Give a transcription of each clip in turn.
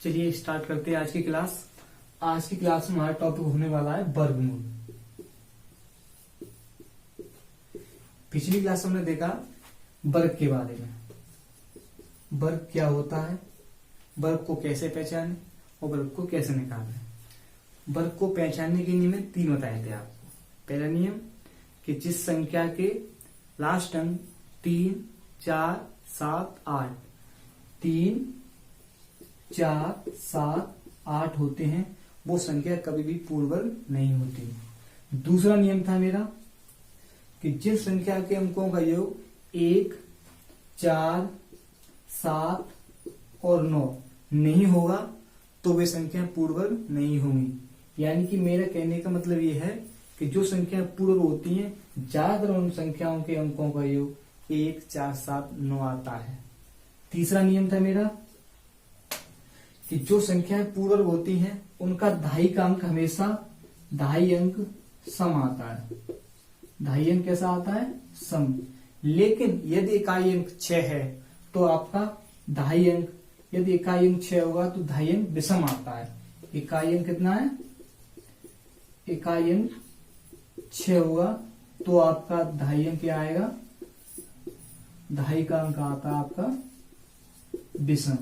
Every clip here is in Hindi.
चलिए स्टार्ट करते हैं आज की क्लास। आज की क्लास में हमारा टॉपिक होने वाला है वर्गमूल। पिछली क्लास में हमने देखा वर्ग के बारे में, वर्ग क्या होता है, वर्ग को कैसे पहचाने और वर्ग को कैसे निकालें। वर्ग को पहचानने के नियम 3 बताए थे आपको। पहला नियम कि जिस संख्या के लास्ट अंक 3, 4, 7, 8 3, 4, 7, 8 होते हैं वो संख्या कभी भी पूर्ण वर्ग नहीं होती। दूसरा नियम था मेरा कि जिस संख्या के अंकों का योग 1, 4, 7 और 9 नहीं होगा तो वे संख्या पूर्ण वर्ग नहीं होंगी। यानी कि मेरा कहने का मतलब ये है कि जो संख्या पूर्ण होती हैं ज्यादातर उन संख्याओं के अंकों का योग 1, 4, 7, 9 आता है। तीसरा नियम था मेरा कि जो संख्याएं पूर्ण वर्ग होती हैं उनका दहाई का अंक हमेशा दहाई अंक सम आता है। दहाई अंक कैसा आता है? सम। लेकिन यदि इकाई अंक 6 है तो आपका दहाई अंक, यदि इकाई अंक 6 होगा तो दहाई अंक विषम आता है। इकाई अंक कितना है? इकाई अंक 6 होगा तो आपका दहाई अंक क्या आएगा? दहाई का अंक आता है आपका विषम।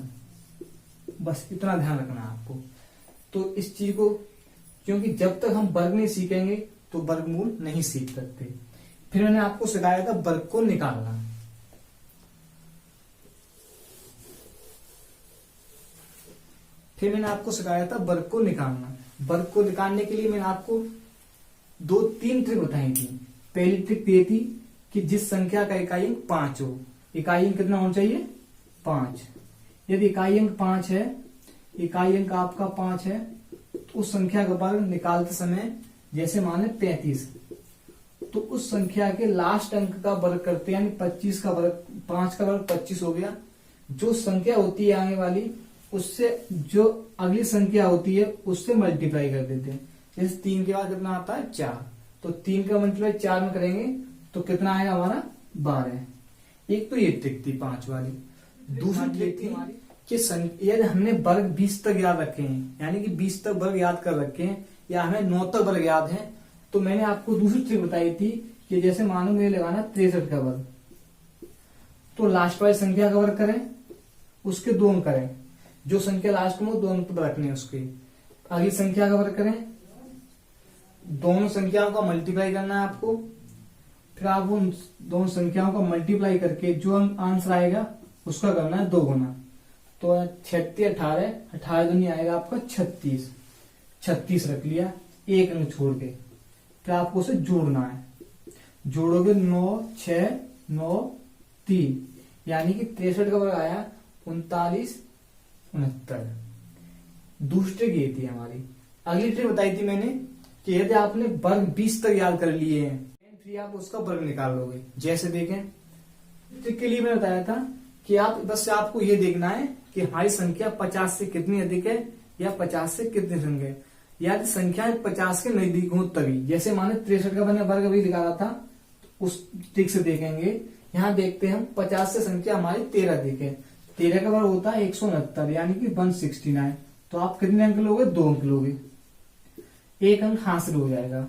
बस इतना ध्यान रखना है आपको। तो इस चीज को, क्योंकि जब तक हम वर्ग नहीं सीखेंगे तो वर्गमूल नहीं सीख सकते। फिर मैंने आपको सिखाया था वर्ग को निकालना। फिर मैंने आपको सिखाया था वर्ग को निकालना। वर्ग को निकालने के लिए मैंने आपको 2-3 ट्रिक बताई थी। पहली ट्रिक ये थी कि जिस संख्या का इकाई अंक 5 हो, इकाई अंक कितना होना चाहिए? 5। यदि इकाई अंक 5 है, इकाई अंक आपका 5 है तो उस संख्या का वर्ग निकालते समय, जैसे माने 35, तो उस संख्या के लास्ट अंक का वर्ग करते हैं, यानी 25 का वर्ग, 5 का वर्ग 25 हो गया। जो संख्या होती है आगे वाली, उससे जो अगली संख्या होती है उससे मल्टीप्लाई कर देते हैं। जैसे 3 के बाद कितना आता है? 4। तो 3 का मल्टीप्लाई 4 में करेंगे तो कितना आएगा हमारा? 12। एक तो ये ट्रिक थी 5 वाली। दूसरी ट्रिक थी कि यदि हमने वर्ग 20 तक याद रखे हैं, यानी कि 20 तक वर्ग याद कर रखे हैं, या हमें 9 तक वर्ग याद है, तो मैंने आपको दूसरी ट्रिक बताई थी कि जैसे मानो मुझे लगाना 63 का वर्ग, तो लास्ट वाली संख्या का वर्ग करें, उसके 2 अंक करें, जो संख्या लास्ट में 2 अंक रखने हैं उसके। अगली संख्या का वर्ग करें, दोनों संख्याओं का मल्टीप्लाई करना है आपको। फिर आप उन दोनों संख्याओं का मल्टीप्लाई करके जो आंसर आएगा उसका करना है 2 गुना। तो 36, 18, 18 दूनी आएगा आपका 36। 36 रख लिया, 1 अंक छोड़ के। फिर आपको उसे जोड़ना है। जोड़ोगे 9, 6, 9, 3, यानी कि 63 का वर्ग आया 39, 69। दूसरी ट्रिक ये थी हमारी। अगली ट्रिक बताई थी मैंने कि यदि आपने वर्ग 20 तक याद कर लिए हैं, फिर आप उसका वर्ग निकाल लोगे। जैसे देखें, ट्रिक के लिए मैंने बताया था कि आप बस आपको ये देखना है कि हमारी संख्या 50 से कितनी अधिक है या 50 से कितनी संख्या है। यदि संख्या 50 के नजदीक हो तभी, जैसे माने 63 का मैंने वर्ग अभी निकाला था, उस ट्रिक से देखेंगे। यहाँ देखते हैं हम 50 से संख्या हमारी 13 अधिक है। 13 का वर्ग होता है 169, यानी कि 169। तो आप कितने अंक लोगे? 2 अंक लोगे, 1 अंक हासिल हो जाएगा।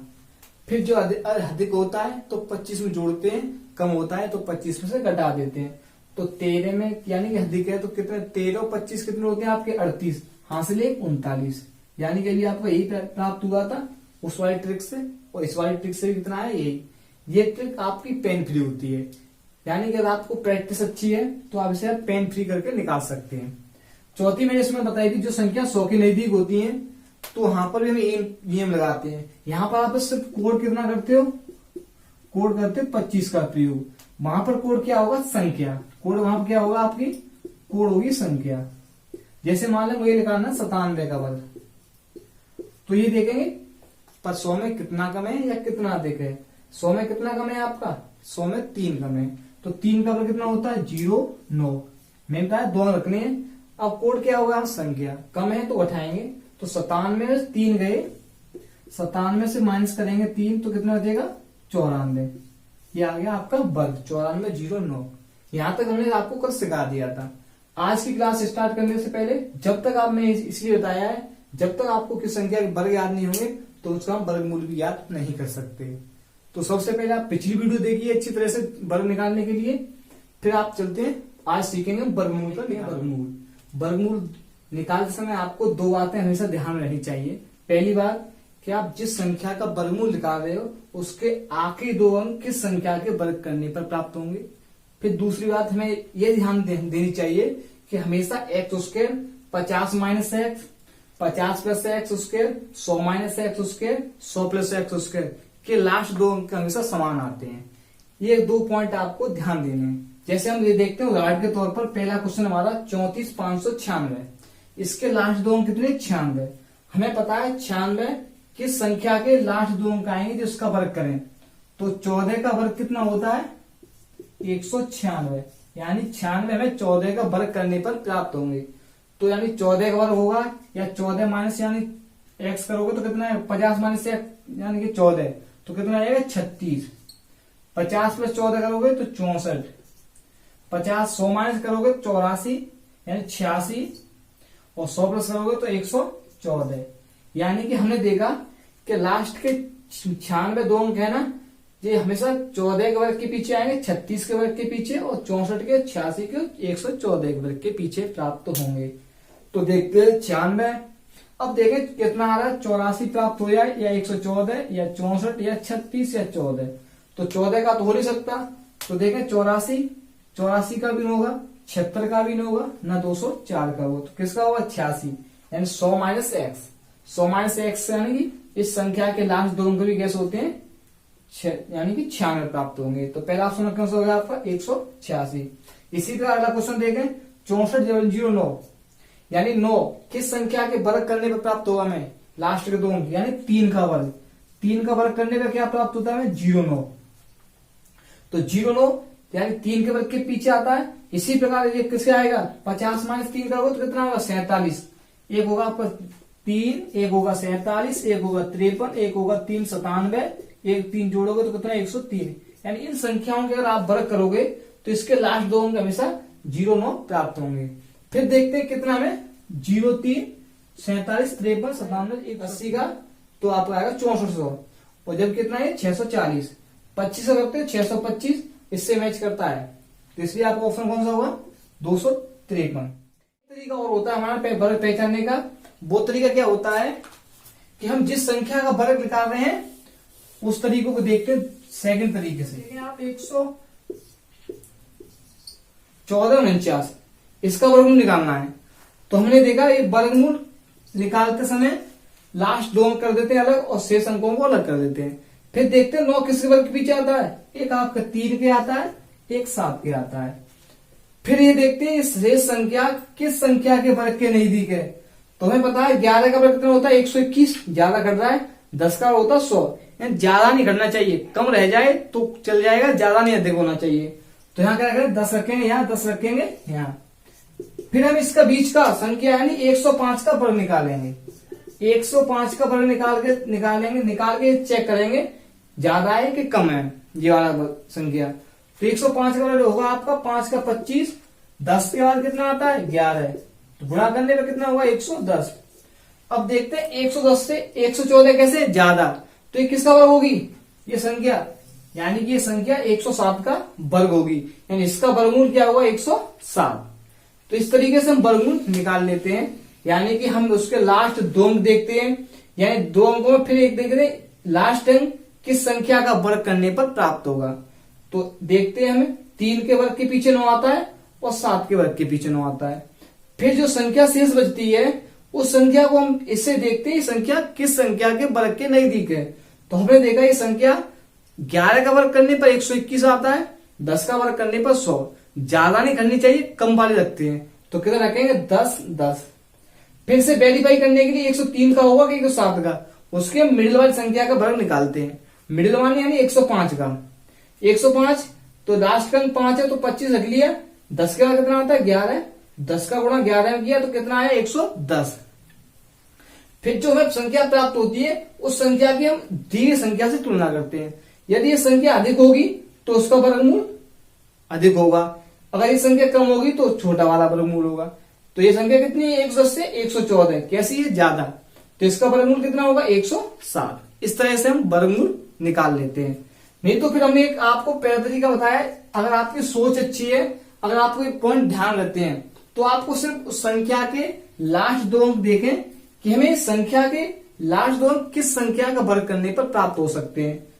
फिर जो अधिक होता है तो 25 में जोड़ते हैं, कम होता है तो 25 में से घटा देते हैं। तो 13 में यानी कि अधिक है तो कितने? 13 और 25 कितने होते हैं आपके? 38। हासिल 39, यानी कि अभी आपको यही प्राप्त हुआ था उस वाली ट्रिक से, और इस वाली ट्रिक से भी कितना है? यही। ये ट्रिक आपकी पेन फ्री होती है, यानी कि अगर आपको प्रैक्टिस अच्छी है तो आप इसे पेन फ्री करके निकाल सकते हैं। चौथी मैंने इसमें बताई थी, जो संख्या 100 के नजदीक होती है तो वहां पर भी हम ये नियम लगाते हैं। यहाँ पर आप सिर्फ कोड कितना करते हो? कोड करते हो 25 का प्रयोग। वहां पर कोड क्या होगा? संख्या। कोड वहां पर क्या होगा आपकी? कोड होगी संख्या। जैसे मान लो मुझे निकालना 97 का वर्ग, तो ये देखेंगे पर 100 में कितना कम है या कितना अधिक है। 100 में कितना कम है आपका? 100 में 3 कम है। तो 3 का वर्ग कितना होता है? 0, 9। मैंने कहा 2 रखने हैं। अब कोड क्या होगा? संख्या। कम है तो उठाएंगे, तो 97 में 3 गए, 97 से माइनस करेंगे 3 तो कितना बचेगा? 94। ये आ गया आपका वर्ग। 94, 0, 9। यहां तक हमने आपको कल सिखा दिया था। आज की क्लास स्टार्ट करने से पहले जब तक आपने इसलिए बताया है, जब तक आपको किस संख्या के वर्ग याद नहीं होंगे तो उसका हम वर्गमूल भी याद नहीं कर सकते। तो सबसे पहले आप पिछली वीडियो देखिए अच्छी तरह से वर्ग निकालने के लिए, फिर आप चलते हैं आज सीखेंगे वर्गमूल का वर्गमूल। वर्गमूल निकालते समय आपको दो बातें हमेशा ध्यान में रहनी चाहिए। पहली बात कि आप जिस संख्या का वर्गमूल निकाल रहे हो उसके आखिरी दो अंक किस संख्या के वर्ग करने पर प्राप्त होंगे। फिर दूसरी बात हमें यह ध्यान देनी चाहिए कि हमेशा x square 50 minus x, 50 plus x square, 100 minus x square, 100 plus x square के लास्ट दो अंक हमेशा समान आते हैं। ये दो पॉइंट आपको ध्यान देने हैं। जैसे हम ये देखते हैं उदाहरण के तौर पर पहला क्वेश्चन हमारा 34,596, इसके लास्ट दो अंक कितने 96। हमें पता है 96 किस संख्या के लास्ट दो अंक आएंगे जो उसका वर्ग करें, तो 14 का वर्ग कितना होता है 196, यानी 96 में 14 का वर्ग करने पर प्राप्त होंगे। तो यानी 14 का वर्ग होगा या 14 माइनस यानी एक्स करोगे तो कितना है 50 माइनस एक्स यानी कि 14, तो कितना आएगा 36। 50 प्लस 14 करोगे तो 64, 50 100 माइनस करोगे 84 यानी 86 और 100 प्लस करोगे तो 114। यानी कि हमने देखा कि लास्ट के 96 दो अंक है ना, ये हमेशा 14 के वर्ग के पीछे आएंगे, 36 के वर्ग के पीछे और 64 के 86 के 114 के वर्ग के पीछे प्राप्त होंगे। तो देखते हैं 96, अब देखें कितना आ रहा है 84 प्राप्त हो जाए या 114 या 64 या 36 या 14, तो 14 का तो हो नहीं सकता। तो देखें 84 का भी नहीं होगा, 76 का भी नहीं होगा, ना 204 का होगा, तो किसका होगा 86 यानी 100 माइनस एक्स। 100 माइनस एक्स यानी कि इस संख्या के लास्ट दो अंक भी कैसे होते हैं यानी कि 96 प्राप्त होंगे। तो पहला ऑप्शन कौन सा होगा आपका 186। इसी तरह अगला क्वेश्चन देखें 64,009 यानी 9 किस संख्या के वर्ग करने पर प्राप्त होगा हमें लास्ट के दो अंक यानी 3 का वर्ग। 3 का वर्ग करने पर क्या प्राप्त होता है 09, तो 09 यानी 3 के वर्ग के पीछे आता है। इसी प्रकार ये किससे आएगा 50 माइनस 3 का होगा तो कितना होगा 47। एक होगा आपका 3, एक होगा 47, एक होगा 53, एक होगा 3 97, एक 3 जोड़ोगे तो कितना 103। यानी इन संख्याओं के अगर आप वर्ग करोगे तो इसके लास्ट दो अंक हमेशा 09 प्राप्त होंगे। फिर देखते हैं कितना हमें 03, 47, 53, 97, 180 का तो आपका आएगा 6400 और जब कितना है 640। 25 से करते हैं 625, इससे मैच करता है, तो इसलिए आपका ऑप्शन कौन सा होगा 253। तरीका और होता है हमारा वर्ग पहचानने का। वो तरीका क्या होता है कि हम जिस संख्या का वर्ग निकाल रहे हैं उस तरीकों को देखते हैं सेकंड तरीके से। आप 114 इसका वर्गमूल निकालना है, तो हमने देखा ये वर्गमूल निकालते समय लास्ट दो अंक कर देते हैं अलग और शेष अंकों को अलग कर देते हैं। फिर देखते हैं 9 किसके वर्ग के पीछे आता है, एक आपका 3 के आता है, एक 7 के आता है। फिर ये देखते हैं शेष संख्या किस संख्या के वर्ग के नजदीक है, तो हमें पता है 11 का वर्ग कितना होता है 121, ज्यादा घट रहा है। 10 का होता है 100, यानी ज्यादा नहीं घटना चाहिए, कम रह जाए तो चल जाएगा, ज्यादा नहीं अधिक होना चाहिए। तो यहाँ क्या करें 10 रखेंगे यहाँ, 10 रखेंगे यहाँ। फिर हम इसका बीच का संख्या यानी 105 का वर्ग निकालेंगे। 105 का वर्ग निकाल के चेक करेंगे ज्यादा है कि कम है ये वाला संख्या। तो 105 का वर्ग होगा आपका 5 का 25, 10 के बाद कितना आता है 11, तो गुणा करने पे कितना होगा 110। अब देखते हैं 110 से 114 कैसे ज्यादा, तो ये किसका वर्ग होगी ये संख्या, यानी कि ये संख्या 107 का वर्ग होगी, यानी इसका वर्गमूल क्या होगा 107। तो इस तरीके से हम वर्गमूल निकाल लेते हैं, यानी कि हम उसके लास्ट दो अंक देखते हैं, यानी दो अंकों में फिर एक देखते हैं लास्ट अंक किस संख्या का वर्ग करने पर प्राप्त होगा। तो देखते हैं हमें 3 के वर्ग के पीछे 9 आता है और 7 के वर्ग के पीछे 9 आता है। फिर जो संख्या शेष बचती है उस संख्या को हम इससे देखते हैं संख्या किस संख्या के वर्ग के नजदीक है। तो हमने देखा ये संख्या 11 का वर्ग करने पर 121 आता है, 10 का वर्ग करने पर 100, ज्यादा नहीं करनी चाहिए, कम वाले रखते हैं, तो कितना रखेंगे 10 10। फिर से वेरीफाई करने के लिए 103 का होगा कि 107 का, उसके मिडिल वाली संख्या का वर्ग निकालते हैं। मिडिल वाली यानी 105 का, 105 तो लास्ट का अंक 5 है तो 25 रख लिया। 10 के बाद कितना आता है 11, 10 का गुणा 11 में किया तो कितना आया 110। फिर जो हमें संख्या प्राप्त होती है उस संख्या की हम दी गई संख्या से तुलना करते हैं। यदि ये संख्या अधिक होगी तो उसका वर्गमूल अधिक होगा, अगर ये संख्या कम होगी तो छोटा वाला वर्गमूल होगा। तो ये संख्या कितनी है, 110 से 114 है, कैसी है, ज्यादा, तो इसका वर्गमूल कितना होगा, 107। इस तरह से हम वर्गमूल निकाल लेते हैं। नहीं तो फिर हमने एक आपको पहला तरीका बताया, अगर आपकी सोच अच्छी है, अगर आपको एक पॉइंट ध्यान रखते हैं, तो आपको सिर्फ संख्या के लास्ट दो अंक देखें कि हमें संख्या के लास्ट दो अंक किस संख्या का वर्ग करने पर प्राप्त हो सकते हैं।